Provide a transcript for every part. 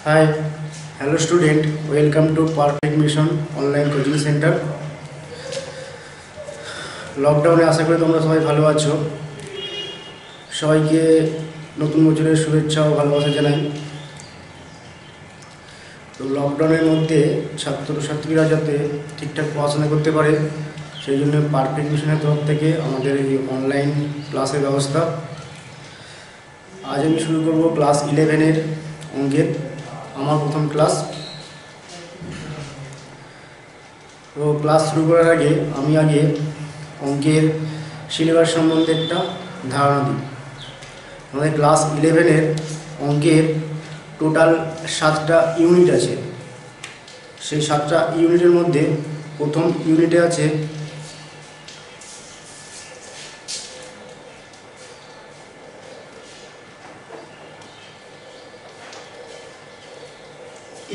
Hi, hello student. Welcome to Perfect Mission Online Coaching Center. লকডাউনে আশা করি তোমরা সবাই ভালো আছো। সবাইকে নতুন বছরের শুভেচ্ছা ও ভালোবাসা জানাই। তো লকডাউনের মধ্যে ছাত্রছাত্রীরা যাতে ঠিকঠাক পড়াশোনা করতে পারে সেই জন্য পারফেক্ট মিশনের তরফ থেকে আমাদের এই অনলাইন ক্লাসের ব্যবস্থা। আজ আমি শুরু করব ক্লাস 11-এর অঙ্কের আমার প্রথম ক্লাস। তো ক্লাস শুরু করার আগে আমি অঙ্কের সিলেবাস সম্বন্ধে একটা ধারণা দিই। আমাদের ক্লাস 11-এর অঙ্কের টোটাল 7টা ইউনিট আছে। সেই 7টা ইউনিটের মধ্যে প্রথম ইউনিটে আছে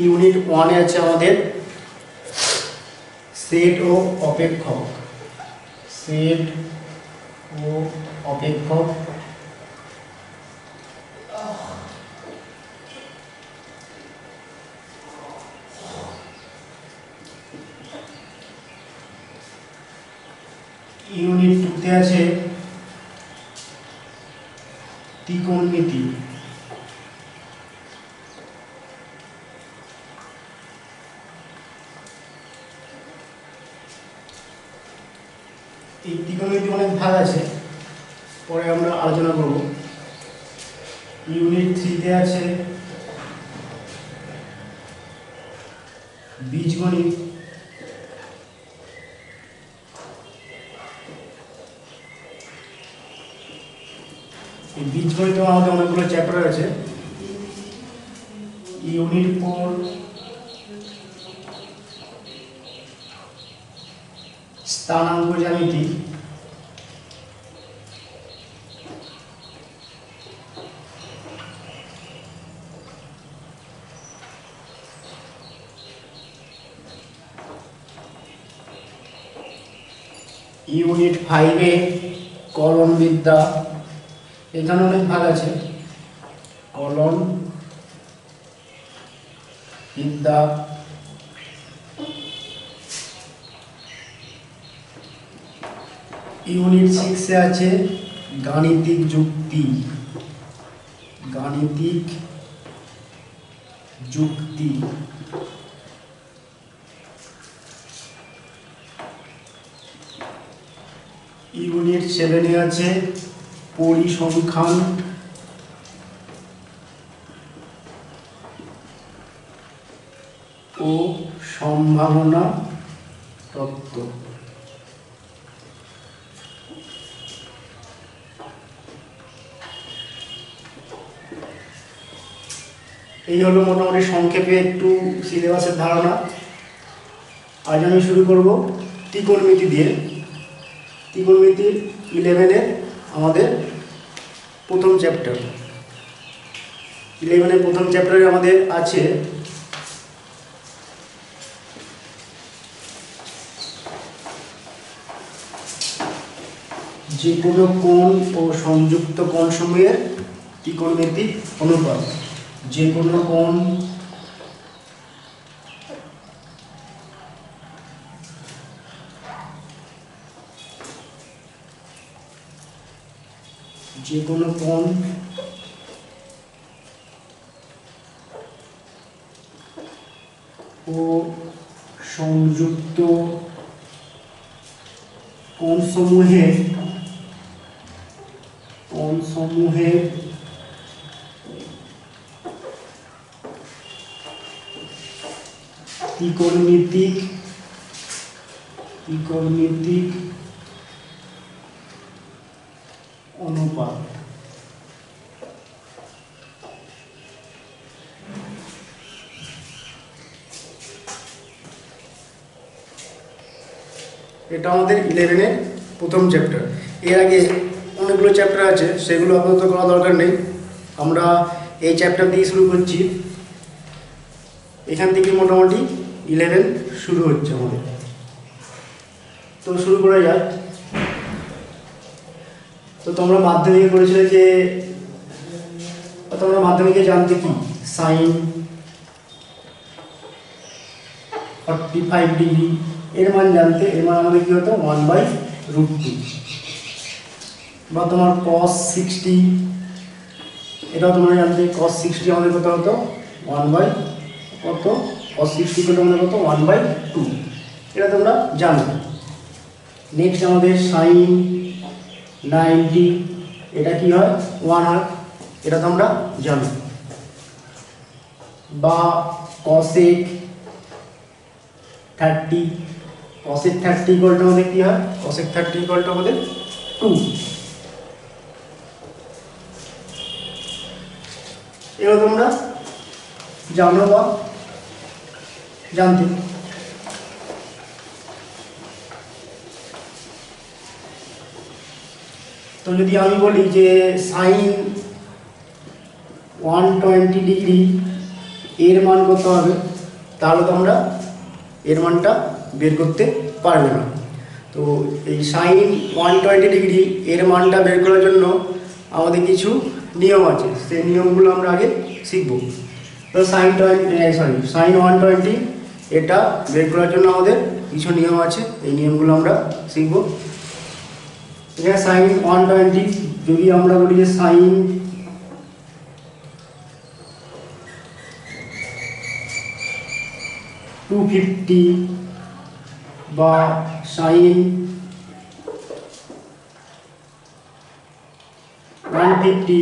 ইউনিট 1-এ আছে আমাদের সেট ও অপেক্ষক। সেট ও অপেক্ষক। ইউনিট 2-তে আছে ত্রিকোণমিতি। এই ত্রিকোণমিতি অনেক ভাগ আছে, পরে আমরা আলোচনা করব। ইউনিট 3-তে আছে বীজগণিত। এই বীজগণিতে আমাদের অনেকগুলো চ্যাপ্টার আছে। ইউনিট 4 স্থানাঙ্ক জ্যামিতি। ইউনিট 5-এ কলন বিদ্যা। এখানে অনেক ভাগ আছে। কলন বিদ্যা। ইউনিট 6-এ আছে গাণিতিক যুক্তি। গাণিতিক যুক্তি। ইউনিট 7-এ আছে পরিসংখ্যান ও সম্ভাবনা তত্ত্ব। এই হলো মোটামুটি সংক্ষেপে একটু সিলেবাসের ধারণা। আজ আমি শুরু করব ত্রিকোণমিতি দিয়ে। ত্রিকোণমিতি 11-এর আমাদের প্রথম চ্যাপ্টার। 11-এর প্রথম চ্যাপ্টারে আমাদের আছে যে কোনো কোণ ও সংযুক্ত কোণসমূহের ত্রিকোণমিতিক অনুপাত। যে কোনো কোণ ও সংযুক্ত কোণসমূহের ত্রিকোণমিতিক অনুপাত। এটা আমাদের 11-এর প্রথম চ্যাপ্টার। এর আগে অনেকগুলো চ্যাপ্টার আছে, সেগুলো আপাতত করা দরকার নেই। আমরা এই চ্যাপ্টার দিয়ে শুরু করছি। এখান থেকে মোটামুটি 11 শুরু হচ্ছে আমাদের। তো শুরু করা যাক। তো তোমরা মাধ্যমিকে পড়েছিলে যে তোমরা মাধ্যমিকে জানতে কি সাইন 45 ডিগ্রি, এর মান জানতে এর মান আমাদের কী হতো 1/√2। বা তোমার cos 60, এটাও তোমরা জানতে cos 60 আমাদের কত হতো 1/cos 60 কত আমাদের কত 1/2, এটা তোমরা জানো। নেক্সট আমাদের sin 90, এটা কি হয় 1 হয়, এটা তোমরা জানো। বা cosec 30, cosec 30 ইকুয়াল টু আমাদের কি হয় cosec 30 ইকুয়াল টু আমাদের 2। এগুলো তোমরা জানো বা জানতে। তো যদি আমি বলি যে sin 120 ডিগ্রি এর মান কত হবে, তাহলে তোমরা এর মানটা বের করতে পারবে না। তো এই sin 120 ডিগ্রি এর মানটা বের করার জন্য আমাদের কিছু নিয়ম আছে, সেই নিয়মগুলো আমরা আগে শিখব। তো sin 120 এটা বের করার জন্য আমাদের কিছু নিয়ম আছে, এই নিয়মগুলো আমরা শিখব। এখানে sin 120 যদি আমরা বলি যে sin 250 বা sin 150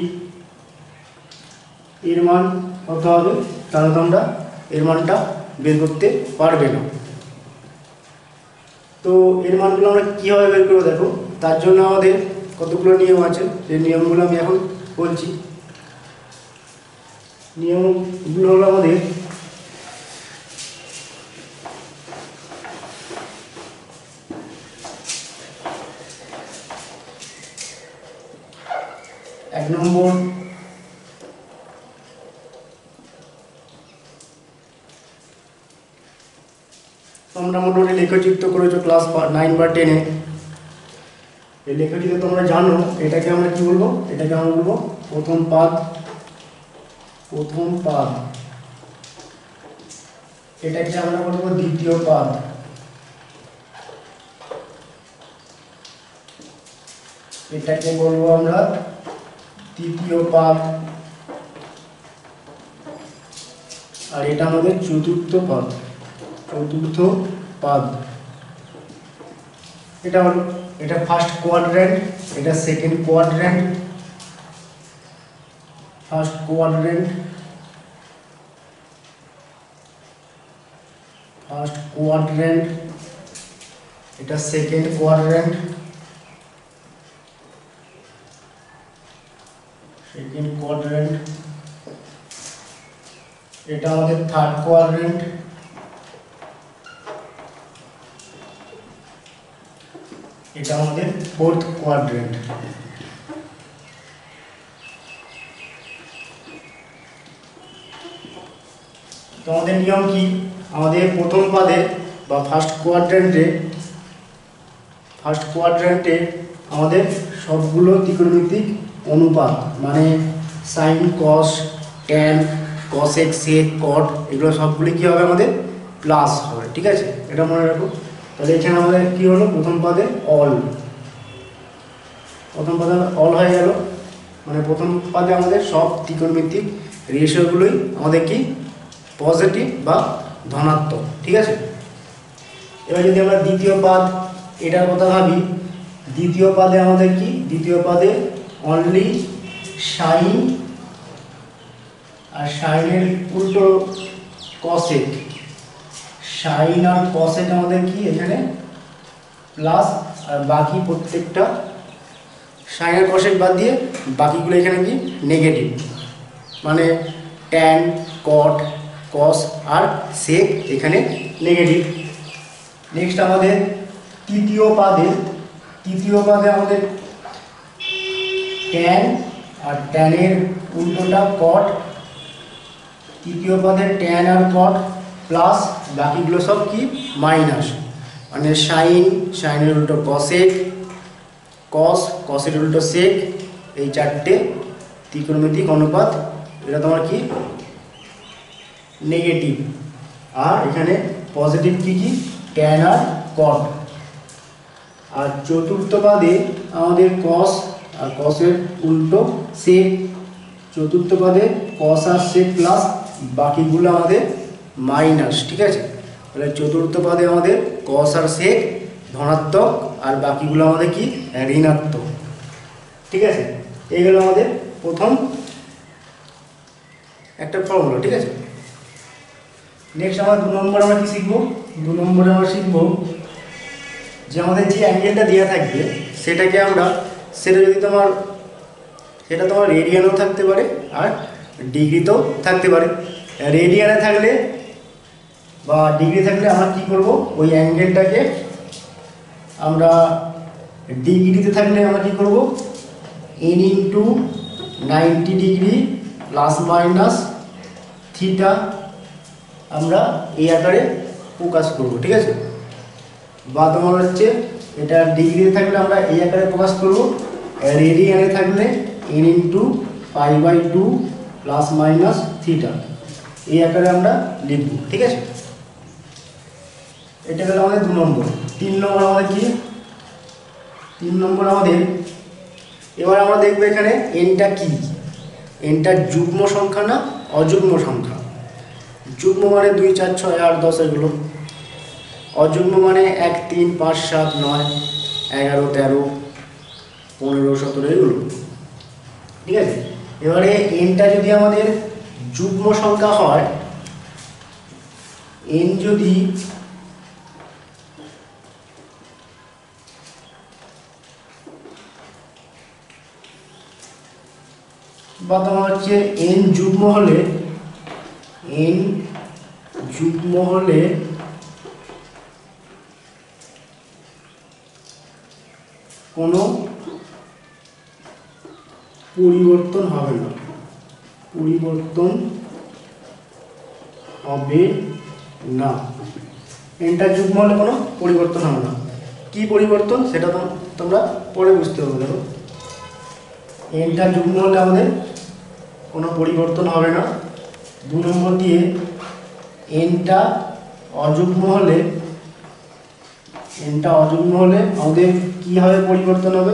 এর মান কত হবে, তাহলে তোমরা এর মানটা বের করতে পারবে না। তো এর মানগুলো আমরা কীভাবে বের করবো দেখো, তার জন্য আমাদের কতগুলো নিয়ম আছে, সেই নিয়মগুলো আমি এখন বলছি। নিয়মগুলো হলো আমাদের এক নম্বর, তোমরা মোটামুটি লেখচিত্র করেছো ক্লাস 9 বা 10-এ। এই লেখচিত্র তোমরা জানো এটাকে আমরা কি বলবো, এটাকে আমরা বলবো প্রথম পাদ। এটাকে আমরা বলবো দ্বিতীয় পাদ। এটাকে বলবো আমরা তৃতীয় পাদ। আর এটা আমাদের চতুর্থ পাদ। এটা হলো, এটা ফার্স্ট কোয়াড্র্যান্ট, এটা সেকেন্ড কোয়াড্র্যান্ট। ফার্স্ট কোয়াড্র্যান্ট, এটা সেকেন্ড কোয়াড্র্যান্ট, এটা আমাদের থার্ড কোয়াড্র্যান্ট, এটা আমাদের ফোর্থ কোয়াড্র্যান্ট। তো আমাদের নিয়ম কি, আমাদের প্রথম পাদে বা ফার্স্ট কোয়াড্র্যান্টে আমাদের সবগুলো ত্রিকোণমিতিক অনুপাত, মানে সাইন, কস, ট্যান, কসেক, সেক, কট, এগুলো সবগুলি কী হবে আমাদের প্লাস হবে, ঠিক আছে, এটা মনে রাখো। তাহলে এখানে আমাদের কী হলো, প্রথম পাদে অল হয়ে গেল, মানে প্রথম পাদে আমাদের সব ত্রিকোণমিতিক রেশিওগুলোই আমাদের কি পজিটিভ বা ধনাত্মক, ঠিক আছে। এবার যদি আমরা দ্বিতীয় পাদ এটার কথা ভাবি, দ্বিতীয় পাদে আমাদের কি, দ্বিতীয় পাদে অনলি সাইন, আর সাইনের উল্টো কসেক। সাইন আর কসেক আমাদের কি এখানে প্লাস, আর বাকি প্রত্যেকটা সাইন আর কসেক বাদ দিয়ে বাকিগুলো এখানে কি নেগেটিভ, মানে ট্যান, কট, কস আর সেক এখানে নেগেটিভ। নেক্সট আমাদের তৃতীয় পাদে আমাদের ট্যান আর ট্যানের উল্টোটা কট, তৃতীয় পদে ট্যান আর কট প্লাস বাকিগুলো সব কি মাইনাস, মানে সাইনের উল্টো কসেক, কসের উল্টো সেক, এই চারটে ত্রিকোণমিতিক অনুপাত, এটা তোমার কি নেগেটিভ। আর এখানে পজিটিভ কি কি ট্যান আর কট। আর চতুর্থ পদে আমাদের কস আর কসের উল্টো সেক। চতুর্থ পদে কস আর সেক প্লাস, বাকিগুলো আমাদের মাইনাস। ঠিক আছে, তাহলে চতুর্থ পদে আমাদের কস আর সেক ধনাত্মক আর বাকিগুলো আমাদের কি ঋণাত্মক। ঠিক আছে, এইগুলো আমাদের প্রথম একটা ফর্মুলা। ঠিক আছে, নেক্সট আমরা 2 নম্বর আমরা কি শিখবো? 2 নম্বরে আমরা শিখবো যে আমাদের যে অ্যাঙ্গেলটা দেওয়া থাকবে সেটাকে আমরা, সেটা তোমার রেডিয়ানও থাকতে পারে আর ডিগ্রিতেও থাকতে পারে। রেডিয়ানে থাকলে বা ডিগ্রি থাকলে আমরা কি করব, ওই অ্যাঙ্গেলটাকে আমরা ডিগ্রিতে থাকলে আমরা কি করব, n into 90 degree plus minus theta আমরা এই আকারে প্রকাশ করব। ঠিক আছে, বা তোমার হচ্ছে এটা ডিগ্রিতে থাকলে আমরা এই আকারে প্রকাশ করব, রেডিয়ানে থাকলে n into π/2 plus minus theta এই আকারে আমরা লিখব। ঠিক আছে, এটা হলো আমাদের 2 নম্বর। 3 নম্বর আমাদের কি? 3 নম্বর আমাদের, এবার আমরা দেখব এখানে এনটা কি, এনটা যুগ্ম সংখ্যা না অযুগ্ম সংখ্যা। যুগ্ম মানে 2 4 6 8 10 এগুলো, অযুগ্ম মানে 1 3 5 7 9 11 13 15 17 এগুলো। ঠিক আছে, এবারে এনটা যদি আমাদের যুগ্ম সংখ্যা হয়, এন যদি বা তোমার হচ্ছে এন যুগ্ম হলে, এন যুগ্ম হলে কোনো পরিবর্তন হবে না, পরিবর্তন হবে না। এনটা যুগ্ম হলে কোনো পরিবর্তন হবে না। কি পরিবর্তন সেটা তোমরা পরে বুঝতে হবে। দেখো, এনটা যুগ্ম হলে আমাদের কোনো পরিবর্তন হবে না। 2 নম্বর দিয়ে এনটা অযুগ্ম হলে, এনটা অযুগ্ম হলে আমাদের কি হবে, পরিবর্তন হবে।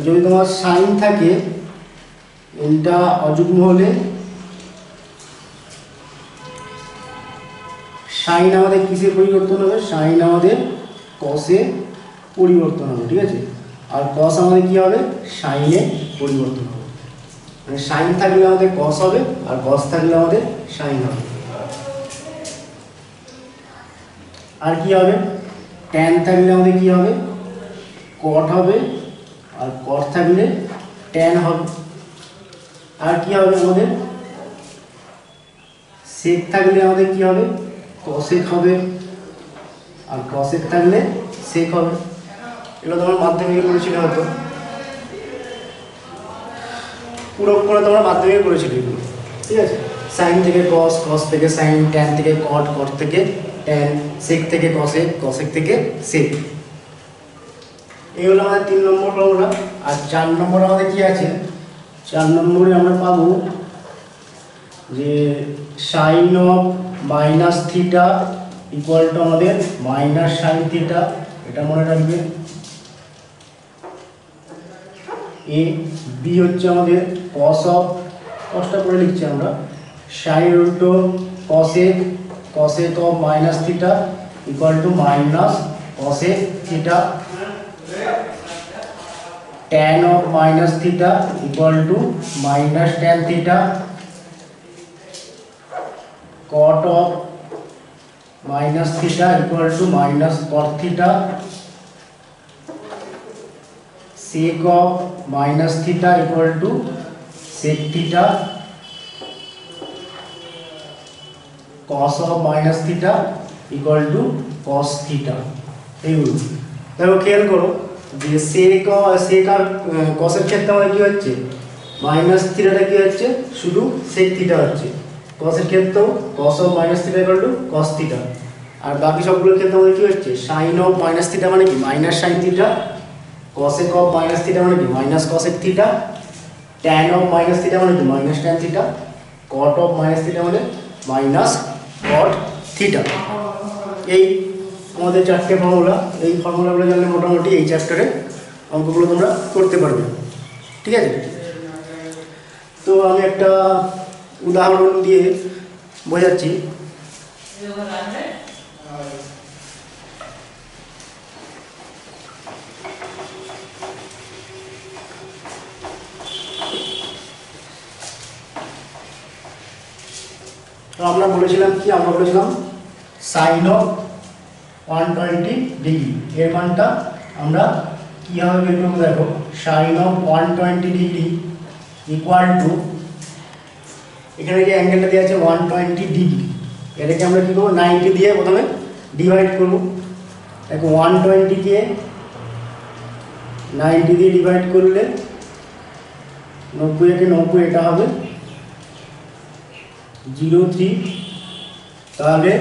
যদি তোমার সাইন থাকে, এনটা অযুগ্ম হলে সাইন আমাদের কিসে পরিবর্তন হবে, সাইন আমাদের কসে পরিবর্তন হবে। ঠিক আছে, আর কস আমাদের কি হবে, সাইনে পরিবর্তন হবে। মানে সাইন থাকলে আমাদের কস হবে আর কস থাকলে আমাদের সাইন হবে। আর কি হবে, ট্যান থাকলে আমাদের কি হবে, কট হবে, আর কট থাকলে ট্যান হবে। আর কি হবে আমাদের, সেক থাকলে আমাদের কি হবে, কসেক হবে, আর কসেক থাকলে সেক হবে। এগুলো তোমার মাধ্যমিকে করেছিল হয়তো, পুরো তোমরা মাধ্যমিকে করেছিল এগুলো। ঠিক আছে, সাইন থেকে কস, কস থেকে সাইন, ট্যান থেকে কট, কট থেকে ট্যান, সেক থেকে কসেক, কসেক থেকে সেক। এগুলো আমাদের 3 নম্বর ফর্মুলা। আর 4 নম্বর আমাদের কি আছে, 4 নম্বরে আমরা পাবো যে sine of minus theta equal to আমাদের মাইনাস সাইন থিটা। এটা মনে রাখবে। এ বি হচ্ছে আমাদের কস অফ, কসটা করে লিখছি আমরা, সাইন উল্টো cosec, cosec of minus theta equal to minus cosec theta. Tan of minus theta equal to minus tan theta. Cot of minus theta equal to minus cot theta. sec of minus theta equal to sec theta, cos of minus theta equal to cos theta। এইগুলো দেখো খেয়াল করো যে sec আর cos এর ক্ষেত্রে আমাদের কি হচ্ছে, মাইনাস থিটাটা কি হচ্ছে, শুধু sec theta হচ্ছে। cos এর ক্ষেত্রেও cos of minus theta equal to cos theta। আর বাকি সবগুলোর ক্ষেত্রে আমাদের কি হচ্ছে, sin of minus theta মানে কি minus sin theta, cosec of minus theta মানে কি minus cosec theta, tan of minus theta মানে কি minus tan theta, cot of minus theta মানে মাইনাস cot theta। এই আমাদের 4টে ফর্মুলা, এই ফর্মুলাগুলো জানলে মোটামুটি এই চ্যাপ্টারে অঙ্কগুলো তোমরা করতে পারবে, ঠিক আছে। তো আমি একটা উদাহরণ দিয়ে বোঝাচ্ছি। তো আমরা বলেছিলাম সাইন অফ 120 ডিগ্রি এর মানটা আমরা কীভাবে বের করবো দেখো। Sine of 120 degree equal to, এখানে যে অ্যাঙ্গেলটা দেওয়া আছে 120 ডিগ্রি, এটাকে আমরা কী করবো 90 দিয়ে প্রথমে ডিভাইড করবো। দেখো 120কে 90 দিয়ে ডিভাইড করলে 90 একে 90, এটা হবে 0.3। তাহলে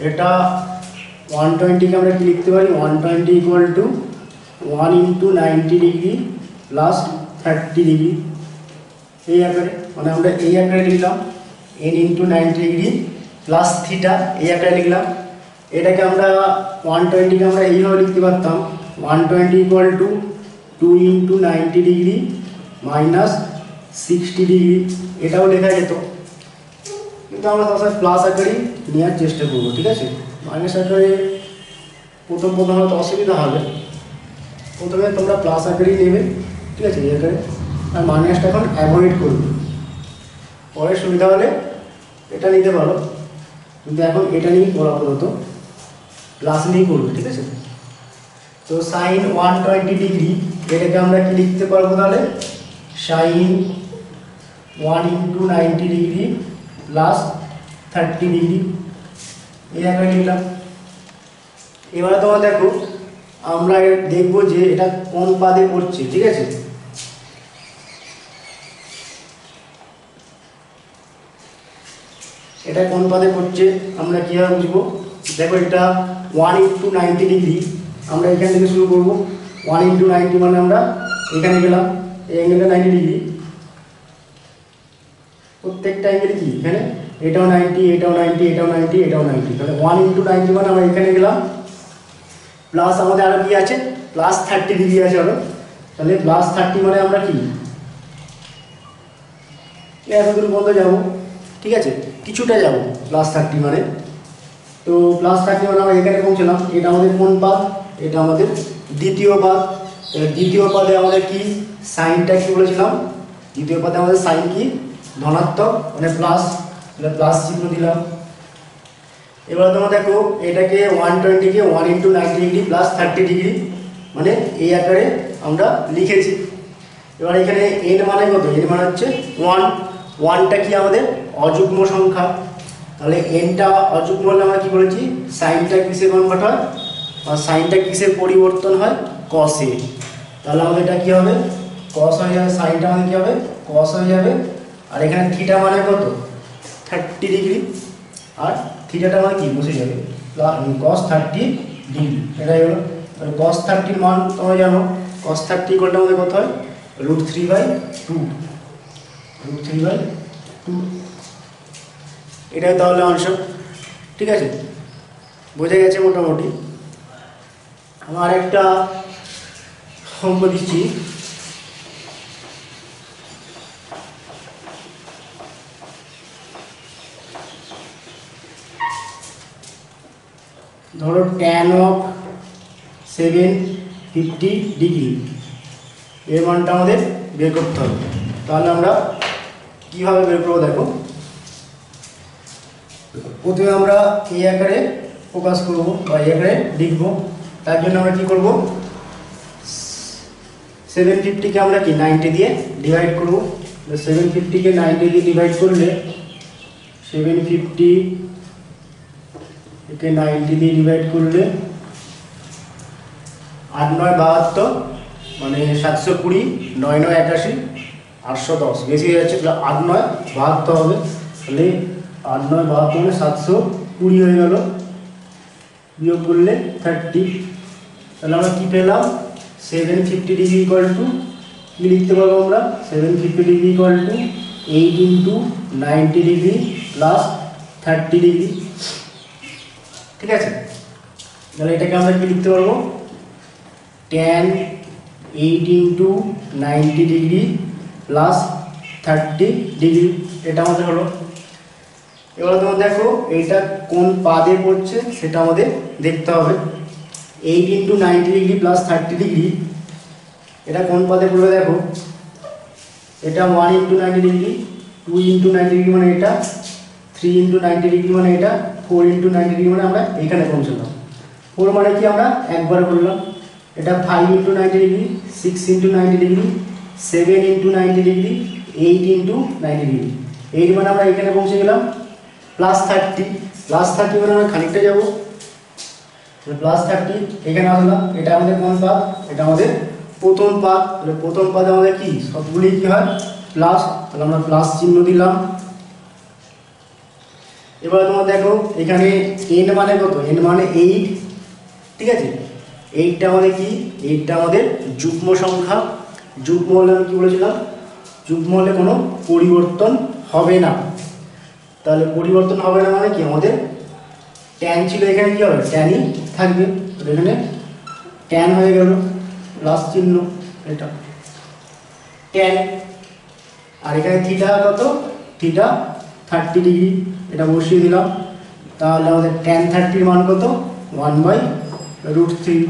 এটা 120কে আমরা কি লিখতে পারি, 120 equal to 1 into 90 degree plus 30 degree, এই আকারে, মানে আমরা এই আকারে লিখলাম n into 90 degree plus theta, এই আকারে লিখলাম। এটাকে আমরা 120কে আমরা এইভাবে লিখতে পারতাম 120 equal to 2 into 90 degree minus 60 degree, এটাও লেখা যেত, কিন্তু আমরা সবসময় প্লাস আকারেই নেওয়ার চেষ্টা করবো, ঠিক আছে। মাইনাস আকারে প্রথম হয়তো অসুবিধা হবে, প্রথমে তোমরা প্লাস আকারেই নেবে, ঠিক আছে, এই আকারে, আর মাইনাসটা এখন অ্যাভয়েড করবে, পরে সুবিধা হলে এটা নিতে পারো, কিন্তু এখন এটা নিয়েই করা আপাতত প্লাস নিয়েই করবে, ঠিক আছে। তো সাইন 120 ডিগ্রি এটাকে আমরা কি লিখতে পারবো তাহলে, sine 1 into 90 degree plus 30 degree, এই আকারে লিখলাম। এবারে তোমরা দেখো আমরা দেখবো যে এটা কোন পাদে পড়ছে, ঠিক আছে। এটা কোন পাদে পড়ছে আমরা কীভাবে বুঝবো, দেখো এটা 1 ইন্টু 90 ডিগ্রি, আমরা এখান থেকে শুরু করবো। 1 ইন্টু 90 মানে আমরা এখানে গেলাম, এই অ্যাঙ্গেলটা 90 ডিগ্রি, প্রত্যেকটা অ্যাঙ্গেল কি এখানে, এটাও 90, এটাও 90, এটাও 90, এটাও 90, তাহলে 1 ইন্টু 90 মানে আমরা এখানে গেলাম, প্লাস আমাদের আরও কি আছে, প্লাস 30 ডিগ্রি আছে আরও, তাহলে প্লাস 30 মানে আমরা কি এতদূর পর্যন্ত যাবো, ঠিক আছে, কিছুটা যাবো প্লাস 30 মানে। তো প্লাস 30 মানে আমরা এখানে পৌঁছলাম, এটা আমাদের কোন পাদ, এটা আমাদের দ্বিতীয় পাদ। দ্বিতীয় পাদে আমাদের কি সাইনটা কি বলেছিলাম, দ্বিতীয় পাদে আমাদের সাইন কি ধনাত্মক, মানে প্লাস, তাহলে প্লাস চিহ্ন দিলাম। এবার তোমরা দেখো এটাকে 120কে 1 ইন্টু 90 ডিগ্রি প্লাস 30 ডিগ্রি মানে এই আকারে আমরা লিখেছি। এবার এখানে n মানে কত, n মানে হচ্ছে 1, 1টা কি আমাদের অযুগ্ম সংখ্যা, তাহলে nটা অযুগ্ম হলে আমরা কি বলেছি, সাইনটা কিসে কনভার্ট হয়, আর সাইনটা কিসে পরিবর্তন হয়, কসে, তাহলে আমাদের এটা কী হবে, কস হয়ে যাবে, সাইনটা আমাদের কী হবে, কস হয়ে যাবে। আর এখানে থিটা মানে কত 30 ডিগ্রি, আর থিটাটা মানে কি বসে যাবে cos 30 ডিগ্রি, এটাই হলো। তাহলে cos 30 মান তোমরা জানো, cos 30 ইকুয়ালটা আমাদের কত হয়, √3/2, √3/2, এটাই তাহলে আনসার, ঠিক আছে, বোঝা গেছে মোটামুটি। আমার একটা অঙ্ক দিচ্ছি, ধরো tan অফ 750 ডিগ্রি এর মানটা আমাদের বের করতে হবে। তাহলে আমরা কীভাবে বের করবো দেখো, প্রথমে আমরা এই আকারে ফোকাস করবো বা এই আকারে লিখবো। তার জন্য আমরা কী করবো, 750কে আমরা কি 90 দিয়ে ডিভাইড করবো। 750কে 90 দিয়ে ডিভাইড করলে 750 একে 90 দিয়ে ডিভাইড করলে 8 9 72 মানে 720, 9 9 81, 810 বেশি হয়ে যাচ্ছে, তাহলে 8 9 72 হবে। তাহলে 8 9 72 মানে 720 হয়ে গেল, বিয়োগ করলে 30। তাহলে আমরা কী পেলাম, 750 ডিগ্রি ইকুয়াল টু কী লিখতে পারবো আমরা, 750 degree equal two 8 into 90 degree plus 30 degree, ঠিক আছে। তাহলে এটাকে আমরা কি লিখতে পারবো, tan 8 into 90 degree plus 30 degree, এটা আমাদের হলো। এবার তোমরা দেখো এইটা কোন পাদে পড়ছে সেটা আমাদের দেখতে হবে। 8 ইন্টু 90 ডিগ্রি প্লাস 30 ডিগ্রি এটা কোন পাদে পড়বে, দেখো এটা 1 ইন্টু 90 ডিগ্রি, 2 ইন্টু 90 ডিগ্রি মানে এটা, 3 ইন্টু 90 ডিগ্রি মানে এটা, 4 ইন্টু 90 ডিগ্রি মানে আমরা এখানে পৌঁছলাম। 4 মানে কি আমরা একবার করলাম, এটা 5 into 90 degree, 6 into 90 degree, 7 into 90 degree, 8 into 90 degree. 8 মানে আমরা এখানে পৌঁছে গেলাম, প্লাস 30, প্লাস 30 মানে আমরা খানিকটা যাবো, প্লাস 30 এখানে আসলাম। এটা আমাদের কোন পাদ, এটা আমাদের প্রথম পাদ। তাহলে প্রথম পাদে আমাদের কি সবগুলি কি হয় প্লাস, তাহলে আমরা প্লাস চিহ্ন দিলাম। এবার তোমরা দেখো এখানে n মানে কত, n মানে 8, ঠিক আছে। 8টা আমাদের কি, 8টা আমাদের যুগ্ম সংখ্যা। যুগ্ম হলে আমি কি বলেছিলাম, যুগ্ম হলে কোনো পরিবর্তন হবে না। তাহলে পরিবর্তন হবে না মানে কি, আমাদের ট্যান ছিল এখানে কি হবে, ট্যানই থাকবে। এখানে ট্যান হয়ে গেল প্লাস চিহ্ন, এটা ট্যান। আর এখানে থিটা কত, থিটা 30 ডিগ্রি, এটা বসিয়ে দিলাম। তাহলে আমাদের ট্যান 30 মান কত, 1/√3,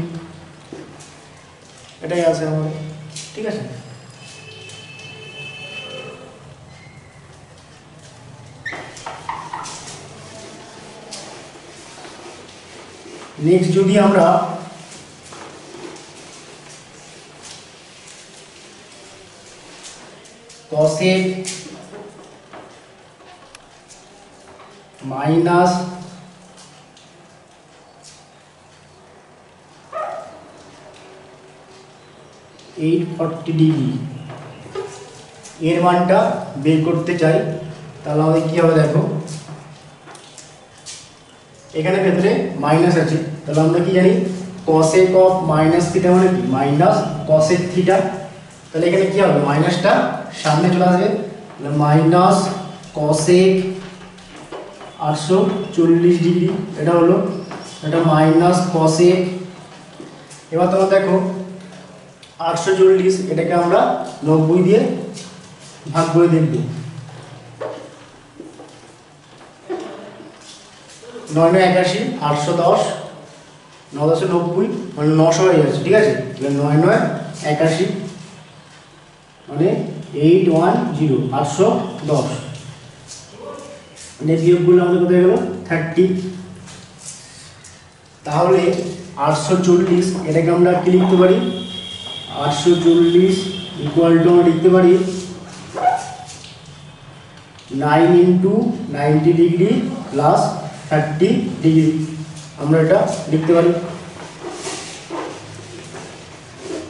এটাই আছে আমাদের, ঠিক আছে। নেক্সট যদি আমরা cosec মাইনাস 840 ডিগ্রি এর মানটা বের করতে চাই, তাহলে আমাদের কি হবে, দেখো এখানে ভেতরে মাইনাস আছে, তাহলে আমরা কি জানি cosec অফ মাইনাস থিটা মানে কি মাইনাস cosec থিটা। তাহলে এখানে কি হবে, মাইনাসটা সামনে চলে আসবে, মাইনাস cosec 840 ডিগ্রি, এটা হলো, এটা মাইনাস cosec। এবার তোমরা দেখো 840 এটাকে আমরা 90 দিয়ে ভাগ করে দেখব, 9×9=81, 810, 9×10=90 মানে 900 হয়ে যাচ্ছে, ঠিক আছে। তাহলে 9×9=81 মানে 810, 810 মানে বিয়োগগুলো আমাদের কোথায় গেল 30। তাহলে 840 এটাকে আমরা কি লিখতে পারি, 840 ইকুয়াল টু আমরা লিখতে পারি 9 ইন্টু 90 ডিগ্রি প্লাস 30 ডিগ্রি, আমরা এটা লিখতে পারি।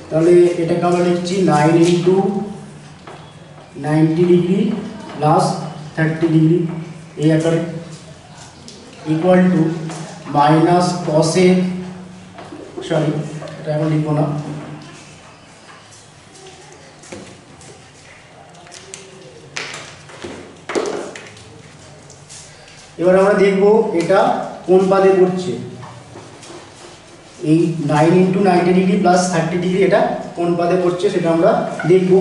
তাহলে এটাকে আমরা লিখছি 9 ইন্টু 90 ডিগ্রি প্লাস 30 ডিগ্রি এই আকারে, equal to minus cosec, sorry এটা এখন লিখবো না, এবার আমরা দেখব এটা কোন পাদে পড়ছে, এই 9 ইন্টু 90 ডিগ্রি প্লাস 30 ডিগ্রি এটা কোন পাদে পড়ছে সেটা আমরা দেখব।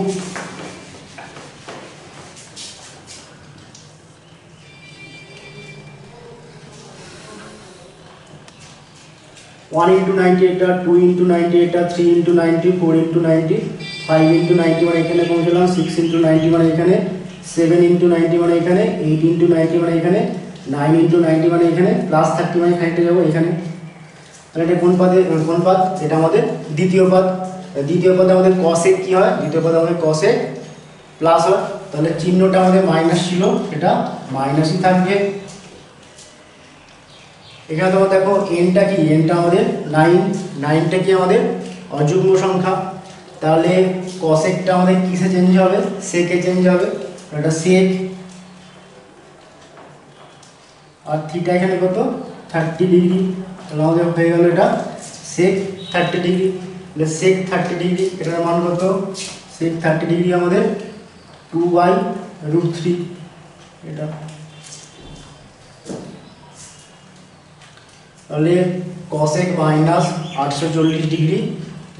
1 ইন্টু 90 এটা, 2 ইন্টু 90 এটা, 3 ইন্টু 90, 4 ইন্টু 90, 5 ইন্টু 90 মানে এখানে পৌঁছলাম, 6 ইন্টু 90 মানে এখানে, 7 ইন্টু 90 মানে এখানে, 8 ইন্টু 90 মানে এখানে, 9 ইন্টু 90 মানে এখানে, প্লাস 30 মানে খানিকটা যাবো এখানে। তাহলে এটা কোন পাদে, কোন পাদ, এটা আমাদের দ্বিতীয় পাদ। দ্বিতীয় পাদে আমাদের cosec কি হয়, দ্বিতীয় পাদে আমাদের cosec প্লাস হয়, তাহলে চিহ্নটা আমাদের মাইনাস ছিল, এটা মাইনাসই থাকবে। এখানে তোমরা দেখো এনটা কি, এনটা আমাদের 9, 9টা কি আমাদের অযুগ্ম সংখ্যা, তাহলে cosecটা আমাদের কিসে চেঞ্জ হবে, সেকে চেঞ্জ হবে, এটা sec। আর থিটা এখানে কত 30 ডিগ্রি, তাহলে আমাদের হয়ে গেল এটা sec 30 ডিগ্রি। তাহলে sec 30 ডিগ্রি এটার মান কত, sec 30 ডিগ্রি আমাদের 2/√3, এটা তাহলে কসেক মাইনাস 840 ডিগ্রি,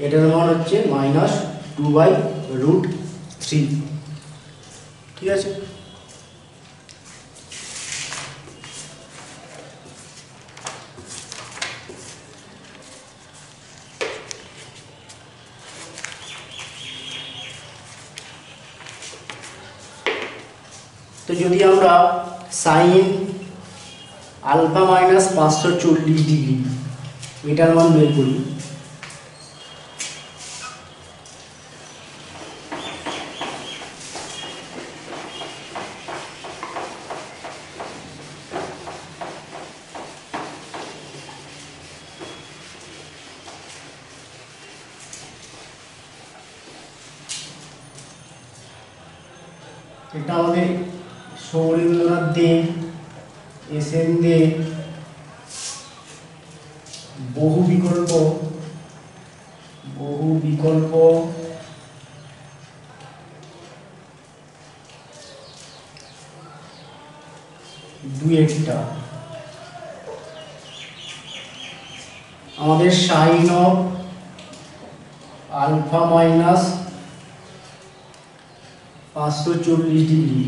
এটার মান হচ্ছে -2/√3। ঠিক আছে, তো যদি আমরা সাইন আলফা মাইনাস 540 ডিগ্রি এটার মান বের করি, এটা আমাদের সৌরীন্দ্রনাথ দে, এসএন দে বহু বিকল্প দুইটা আমাদের sine of alpha minus 540 degree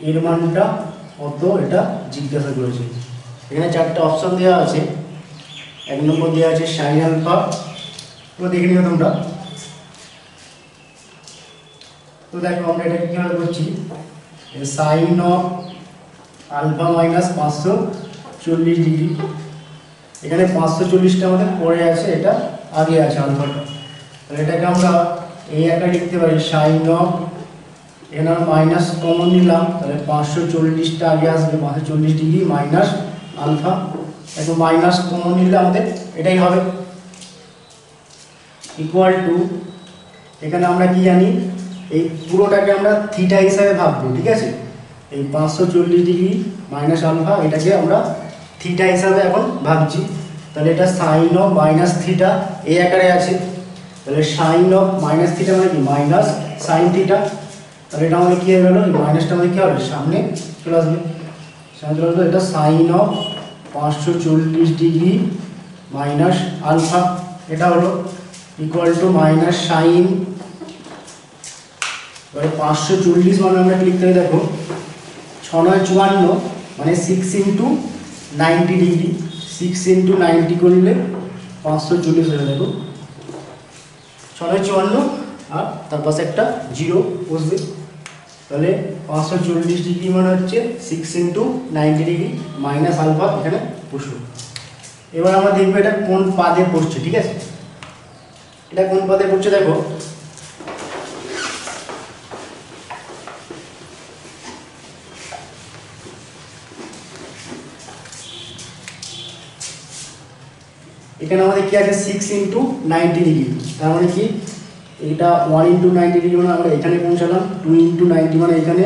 এর মানটা কত এটা জিজ্ঞাসা করেছে। এখানে চারটা অপশন দেওয়া আছে। 1 নম্বর দেওয়া আছে সাইন আলফা, তো দেখে নিও তোমরা। তো দেখো আমরা এটা কিভাবে করছি, sine of alpha minus 540 degree, এখানে 540টা আমাদের পরে আছে, এটা আগে আছে আলফাটা, তাহলে এটাকে আমরা এই একটা লিখতে পারি সাইন অফ, এখানে আমরা মাইনাস কমন নিলাম, তাহলে 540টা আগে আসবে, 540 ডিগ্রি মাইনাস আলফা, এখন মাইনাস কমন নিলে আমাদের এটাই হবে, ইকুয়াল টু, এখানে আমরা কি জানি এই পুরোটাকে আমরা থিটা হিসাবে ভাববো। ঠিক আছে, এই 540 ডিগ্রি মাইনাস আলফা এটাকে আমরা থিটা হিসাবে এখন ভাবছি, তাহলে এটা সাইন অফ মাইনাস থিটা এই আকারে আছে, তাহলে সাইন অফ মাইনাস থিটা মানে কি মাইনাস সাইন থিটা, তাহলে এটা আমাদের কী হয়ে গেল, এই মাইনাসটা আমাদের কী হবে সামনে চলে আসবে, সামনে চলে আসবে, এটা sine of 540 degree minus alpha এটা হলো ইকুয়াল টু মাইনাস সাইন, এবারে 540 মানে আমরা কি লিখতে হবে, দেখো 6 9 54 মানে 6 × 90 ডিগ্রি, 6 × 90 করলে 540 হয়ে, দেখো 6 9 54 আর তার পাশে একটা 0 বসবে, তাহলে 540 ডিগ্রি মানে হচ্ছে 6 × 90 ডিগ্রি মাইনাস আলফা এখানে বসবে। এবার আমরা দেখবো এটা কোন পাদে পড়ছে। ঠিক আছে, এটা কোন পাদে পড়ছে, দেখো এখানে আমাদের কি আছে 6 × 90 ডিগ্রি, তার মানে কি এটা 1 × 90 ডিগ্রি মানে আমরা এখানে পৌঁছালাম, 2 × 90 মানে এখানে,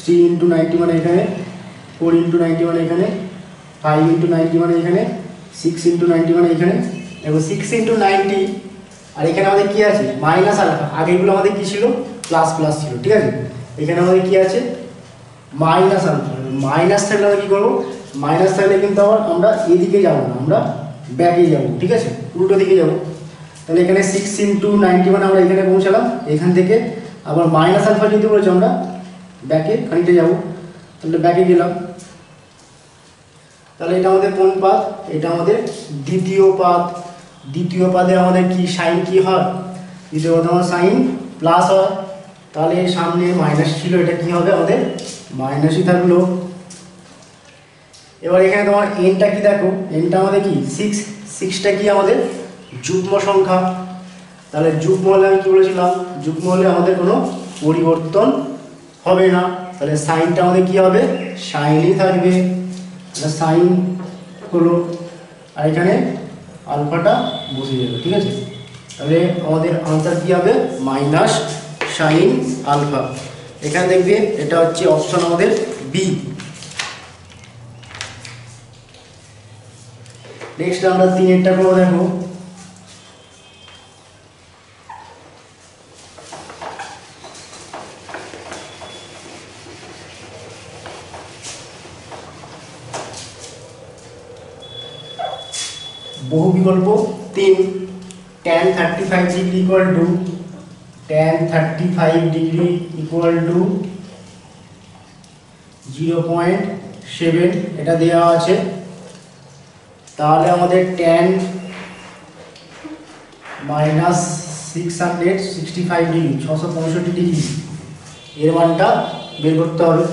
3 × 90 মানে এখানে, 4 × 90 মানে এখানে, 5 × 90 মানে এখানে, 6 × 90 মানে এখানে, দেখো 6 × 90 আর এখানে আমাদের কি আছে মাইনাস আলফা, আগেগুলো আমাদের কি ছিল প্লাস প্লাস ছিল। ঠিক আছে, এখানে আমাদের কি আছে মাইনাস আলফা, মাইনাস থাকলে আমরা কী করবো, মাইনাস থাকলে কিন্তু আবার আমরা এদিকে যাবো না, আমরা ব্যাকে যাবো। ঠিক আছে, উল্টো দিকে যাবো, তাহলে এখানে 6 × 90 মানে আমরা এখানে পৌঁছালাম, এখান থেকে আবার মাইনাস আলফা যদি বলেছে আমরা ব্যাকে খানিকটা যাবো, তাহলে ব্যাকে গেলাম, তাহলে এটা আমাদের কোন পাদ, এটা আমাদের দ্বিতীয় পাদ। দ্বিতীয় পাদে আমাদের কি সাইন কি হয়, দ্বিতীয় পাদে আমাদের সাইন প্লাস হয়, তাহলে সামনে মাইনাস ছিল, এটা কি হবে আমাদের মাইনাসই থাকলো। এবার এখানে তোমার এনটা কি, দেখো এনটা আমাদের কি 6, 6টা কি আমাদের যুগ্ম সংখ্যা, তাহলে যুগ্ম হলে আমি কী বলেছিলাম, যুগ্ম হলে আমাদের কোনো পরিবর্তন হবে না, তাহলে সাইনটা আমাদের কি হবে সাইনই থাকবে, তাহলে সাইন হলো, আর এখানে আলফাটা বসে যাবে। ঠিক আছে, তাহলে আমাদের আনসার কী হবে মাইনাস সাইন আলফা। এখানে দেখবে এটা হচ্ছে অপশন আমাদের বি। নেক্সট আমরা 3-এরটা করবো, দেখো বহু বিকল্প 3 tan 35 degree equal two tan 35 degree equal two 0.7 এটা দেওয়া আছে। তাহলে আমাদের tan মাইনাস 665 ডিগ্রি 665 ডিগ্রি এর মানটা বের করতে হবে।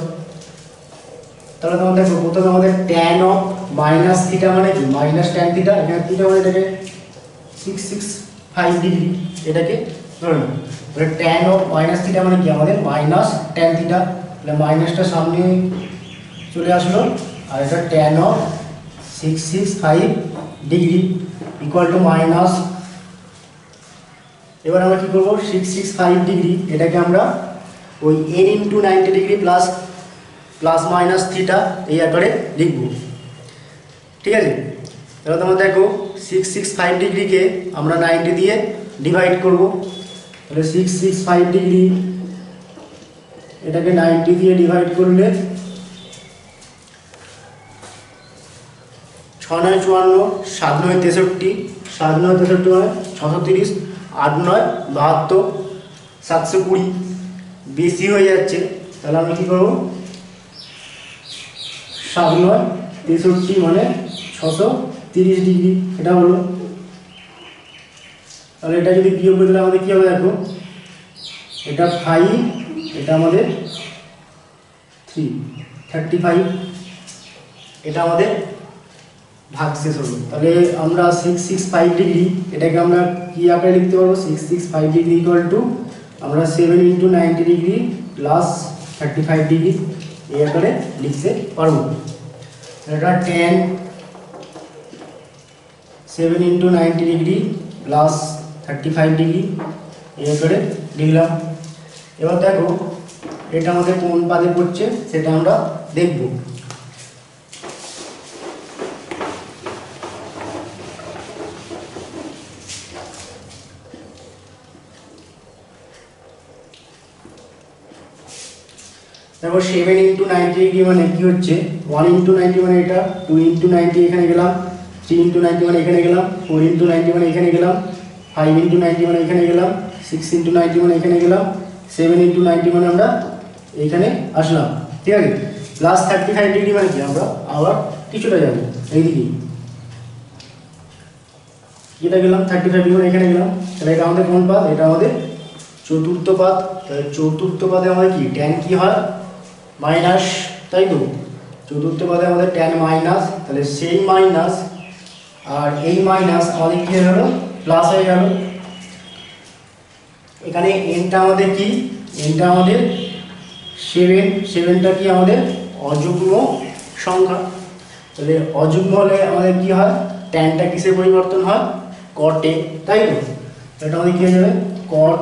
তাহলে তোমরা দেখো প্রথমে আমাদের tan অফ মাইনাস থিটা মানে কি মাইনাস tan থিটা, এখানে থিটা মানে এটাকে 665 ডিগ্রি এটাকে ধরে নাও। তাহলে tan অফ মাইনাস থিটা মানে কি আমাদের মাইনাস tan থিটা, তাহলে মাইনাসটা সামনে চলে আসলো আর এটা tan of 665 degree equal to minus, এবার আমরা কি করব 665 ডিগ্রি এটাকে আমরা ওই n into 90 degree plus plus minus theta এই আকারে লিখব, ঠিক আছে। তাহলে তোমরা দেখো 665 ডিগ্রিকে আমরা 90 দিয়ে ডিভাইড করব, তাহলে 665 ডিগ্রি এটাকে 90 দিয়ে ডিভাইড করলে 6 9 54 7 9 63 7 9 63 মানে 630 8 9 72 720 বেশি হয়ে যাচ্ছে। তাহলে আমি কি করব 7 9 63 মানে 630 ডিগ্রি এটা হলো। তাহলে এটা যদি বিয়োগ করে দিলে আমাদের কি হবে দেখো, এটা 5 এটা আমাদের 35 এটা আমাদের ভাগশেষ হলো। তাহলে আমরা 665 ডিগ্রি এটাকে আমরা কি আকারে লিখতে পারবো 665 ডিগ্রি ইকুয়াল টু আমরা 7 ইনটু 90 ডিগ্রি প্লাস 35 ডিগ্রি এই আকারে লিখতে পারবো। এটা tan 7 into 90 degree plus 35 degree এই আকারে লিখলাম। এবার দেখো এটা আমাদের কোন পাদে পড়ছে সেটা আমরা দেখব। দেখো 7 ইনটু 90 ডিগ্রি মানে কি হচ্ছে 1 ইনটু 90 মানে এটা 2 ইনটু 90 এখানে গেলাম 3 ইনটু 90 মানে এখানে গেলাম 4 ইনটু 90 মানে এখানে গেলাম 5 ইনটু 90 মানে এখানে গেলাম 6 ইনটু 90 মানে এখানে গেলাম 7 ইনটু 90 মানে আমরা এইখানে আসলাম, ঠিক আছে। প্লাস 35 ডিগ্রি মানে কি আমরা আবার কিছুটা যাবো এইদিকে এটা গেলাম 35 ডিগ্রি মানে এখানে গেলাম। তাহলে এটা আমাদের কোন পাদ, এটা আমাদের চতুর্থ পাদ। তাহলে চতুর্থ পাদে আমাদের কি tan কি হয় মাইনাস, তাই তো চতুর্থ পদে আমাদের tan মাইনাস, তাহলে সেই মাইনাস আর এই মাইনাস আমাদের কি হয়ে গেল প্লাস হয়ে গেল। এখানে nটা আমাদের কি nটা আমাদের 7, 7টা কি আমাদের অযুগ্ম সংখ্যা। তাহলে অযুগ্ম হলে আমাদের কি হয় tanটা কিসে পরিবর্তন হয় cot এ, তাই তো এটা আমাদের কি হয়ে যাবে cot,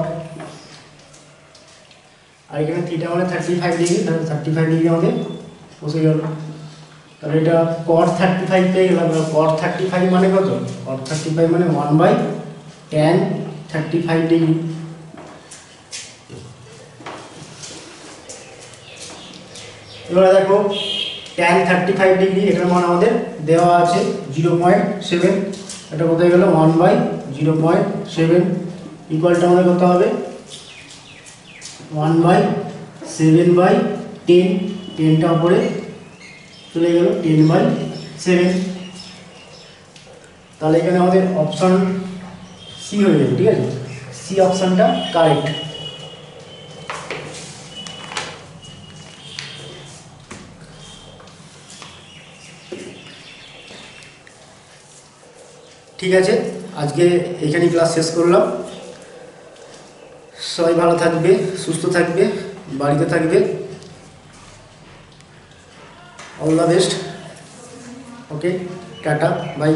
আর এখানে থিটা মানে 35 ডিগ্রি, তাহলে 35 ডিগ্রি আমাদের বসে গেল। তাহলে এটা cot 35 পেয়ে গেলাম। cot 35 মানে কত, cot 35 মানে 1/tan 35 ডিগ্রি। এবারে দেখো tan 35 ডিগ্রি এটার মান আমাদের দেওয়া আছে 0.7, এটা কোথায় গেল 1/0.7 ইকুয়ালটা আমাদের কত হবে 1/7/10, 10টা উপরে চলে গেল 10/7। তাহলে এখানে আমাদের অপশন সি হয়ে যাবে, ঠিক আছে, সি অপশনটা কারেক্ট। ঠিক আছে, আজকে এইখানেই ক্লাস শেষ করলাম। সবাই ভালো থাকবে, সুস্থ থাকবে, বাড়িতে থাকবে। All the best. Okay, tata, by.